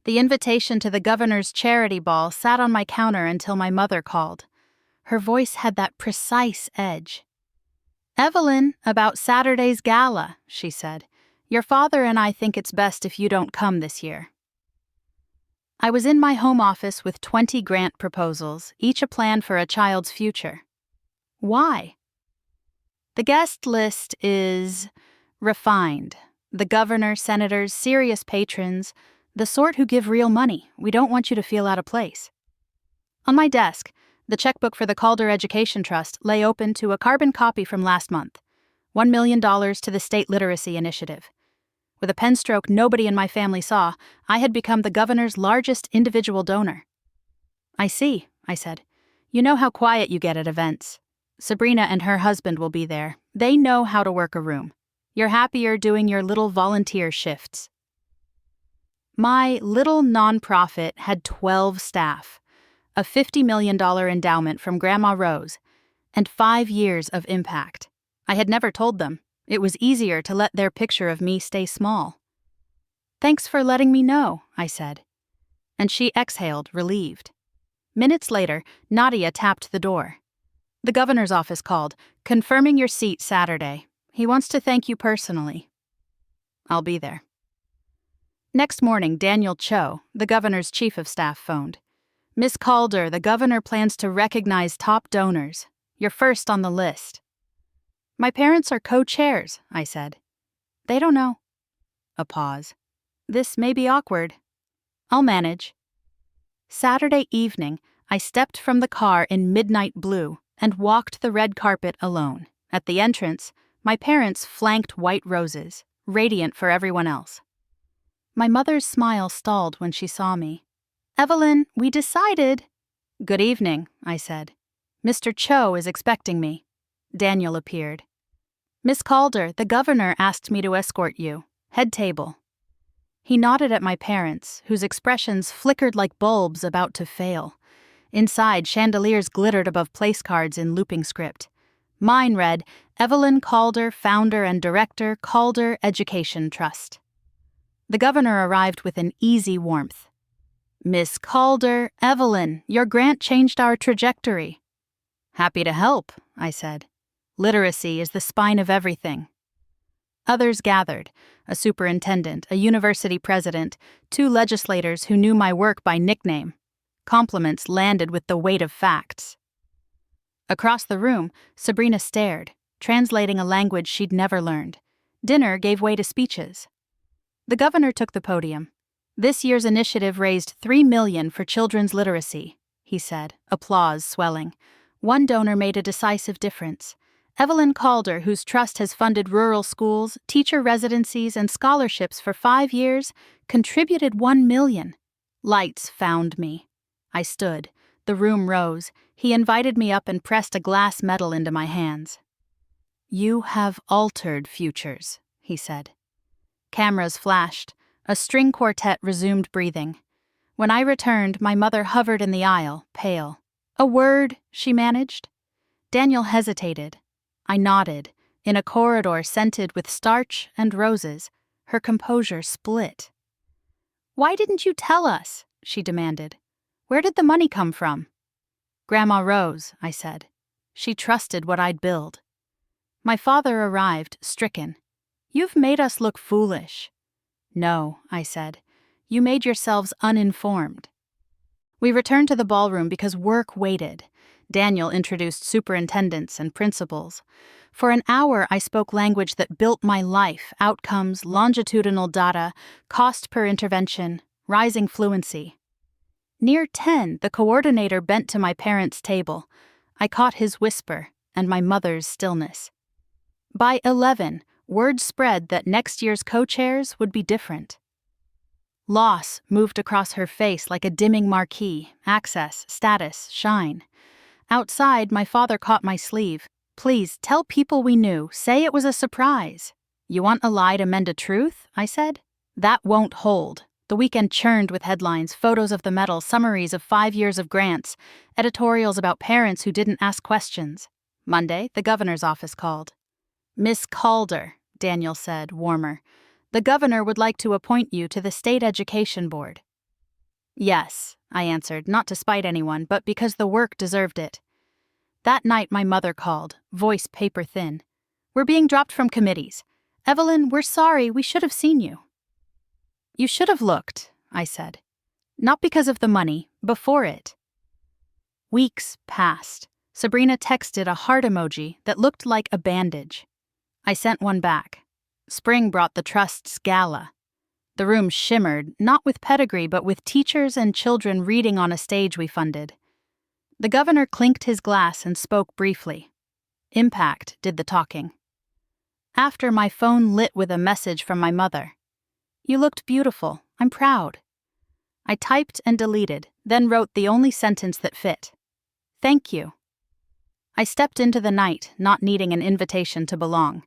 The invitation to the governor's charity ball sat on my counter until my mother called. Her voice had that precise edge. "Evelyn, about Saturday's gala," she said. "Your father and I think it's best if you don't come this year." I was in my home office with 20 grant proposals, each a plan for a child's future. Why? The guest list is refined. The governor, senators, serious patrons, the sort who give real money. We don't want you to feel out of place. On my desk, the checkbook for the Calder Education Trust lay open to a carbon copy from last month, $1 million to the State Literacy Initiative. With a pen stroke nobody in my family saw, I had become the governor's largest individual donor. "I see," I said. "You know how quiet you get at events. Sabrina and her husband will be there. They know how to work a room. You're happier doing your little volunteer shifts." My little nonprofit had 12 staff, a $50 million endowment from Grandma Rose, and 5 years of impact. I had never told them. It was easier to let their picture of me stay small. "Thanks for letting me know," I said. And she exhaled, relieved. Minutes later, Nadia tapped the door. "The governor's office called, confirming your seat Saturday. He wants to thank you personally." "I'll be there." Next morning, Daniel Cho, the governor's chief of staff, phoned. "Miss Calder, the governor plans to recognize top donors. You're first on the list." "My parents are co-chairs," I said. "They don't know." A pause. "This may be awkward." "I'll manage." Saturday evening, I stepped from the car in midnight blue and walked the red carpet alone. At the entrance, my parents flanked white roses, radiant for everyone else. My mother's smile stalled when she saw me. "Evelyn, we decided—" "Good evening," I said. "Mr. Cho is expecting me." Daniel appeared. "Miss Calder, the governor asked me to escort you. Head table." He nodded at my parents, whose expressions flickered like bulbs about to fail. Inside, chandeliers glittered above place cards in looping script. Mine read, "Evelyn Calder, founder and director, Calder Education Trust." The governor arrived with an easy warmth. "Miss Calder, Evelyn, your grant changed our trajectory." "Happy to help," I said. "Literacy is the spine of everything." Others gathered, a superintendent, a university president, 2 legislators who knew my work by nickname. Compliments landed with the weight of facts. Across the room, Sabrina stared, translating a language she'd never learned. Dinner gave way to speeches. The governor took the podium. "This year's initiative raised $3 million for children's literacy," he said, applause swelling. "One donor made a decisive difference. Evelyn Calder, whose trust has funded rural schools, teacher residencies, and scholarships for 5 years, contributed $1 million. Lights found me. I stood. The room rose. He invited me up and pressed a glass medal into my hands. "You have altered futures," he said. Cameras flashed. A string quartet resumed breathing. When I returned, my mother hovered in the aisle, pale. "A word," she managed. Daniel hesitated. I nodded. In a corridor scented with starch and roses, her composure split. "Why didn't you tell us?" she demanded. "Where did the money come from?" "Grandma Rose," I said. "She trusted what I'd build." My father arrived, stricken. "You've made us look foolish." "No," I said. "You made yourselves uninformed." We returned to the ballroom because work waited. Daniel introduced superintendents and principals. For an hour, I spoke language that built my life: outcomes, longitudinal data, cost per intervention, rising fluency. Near 10, the coordinator bent to my parents' table. I caught his whisper and my mother's stillness. By 11, word spread that next year's co-chairs would be different. Loss moved across her face like a dimming marquee: access, status, shine. Outside, my father caught my sleeve. "Please, tell people we knew. Say it was a surprise." "You want a lie to mend a truth?" I said. "That won't hold." The weekend churned with headlines, photos of the medal, summaries of 5 years of grants, editorials about parents who didn't ask questions. Monday, the governor's office called. "Miss Calder," Daniel said, warmer, "the governor would like to appoint you to the State Education Board." Yes, I answered, not to spite anyone, but because the work deserved it. That night my mother called, voice paper thin. We're being dropped from committees. Evelyn, we're sorry, we should have seen you. You should have looked, I said. Not because of the money, before it. Weeks passed. Sabrina texted a heart emoji that looked like a bandage. I sent one back. Spring brought the Trust's gala. The room shimmered, not with pedigree, but with teachers and children reading on a stage we funded. The governor clinked his glass and spoke briefly. Impact did the talking. After, my phone lit with a message from my mother. You looked beautiful. I'm proud. I typed and deleted, then wrote the only sentence that fit. Thank you. I stepped into the night, not needing an invitation to belong.